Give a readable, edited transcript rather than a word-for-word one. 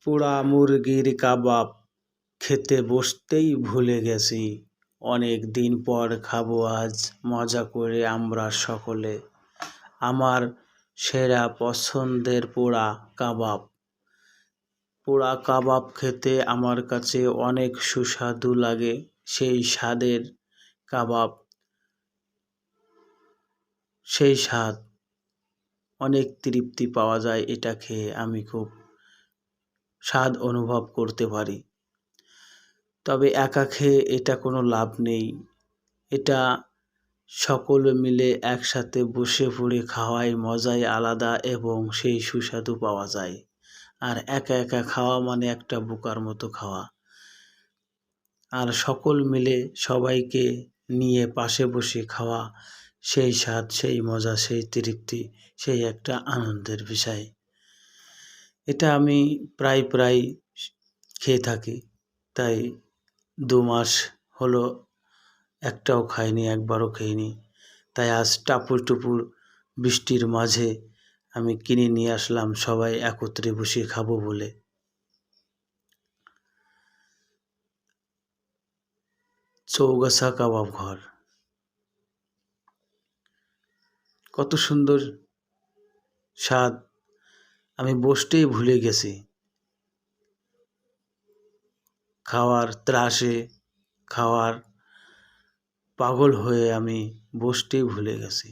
পোড়া মুরগির কাবাব খেতে বসতেই ভুলে গেছি। অনেক দিন পর খাবো আজ মজা করে আমরা সকলে। আমার সেরা পছন্দের পোড়া কাবাব। পোড়া কাবাব খেতে আমার কাছে অনেক সুস্বাদু লাগে। সেই স্বাদের কাবাব, সেই স্বাদ অনেক তৃপ্তি পাওয়া যায়। এটা খেয়ে আমি খুব স্বাদ অনুভব করতে পারি। তবে একা খেয়ে এটা কোনো লাভ নেই। এটা সকলে মিলে একসাথে বসে পড়ে খাওয়ায় মজাই আলাদা এবং সেই সুস্বাদু পাওয়া যায়। আর একা একা খাওয়া মানে একটা বোকার মতো খাওয়া। আর সকল মিলে সবাইকে নিয়ে পাশে বসে খাওয়া, সেই স্বাদ, সেই মজা, সেই তৃপ্তি, সেই একটা আনন্দের বিষয়। এটা আমি প্রায় খেয়ে থাকি। তাই ২ মাস হলো একটাও খাইনি, একবারও খাইনি। তাই আজ টাপুর বৃষ্টির মাঝে আমি কিনে নিয়ে আসলাম সবাই একত্রে বসে খাবো বলে। চৌগাছা কাবাব ঘর, কত সুন্দর স্বাদ, আমি বসতেই ভুলে গেছি। খাওয়ার ত্রাসে, খাওয়ার পাগল হয়ে আমি বসতেই ভুলে গেছি।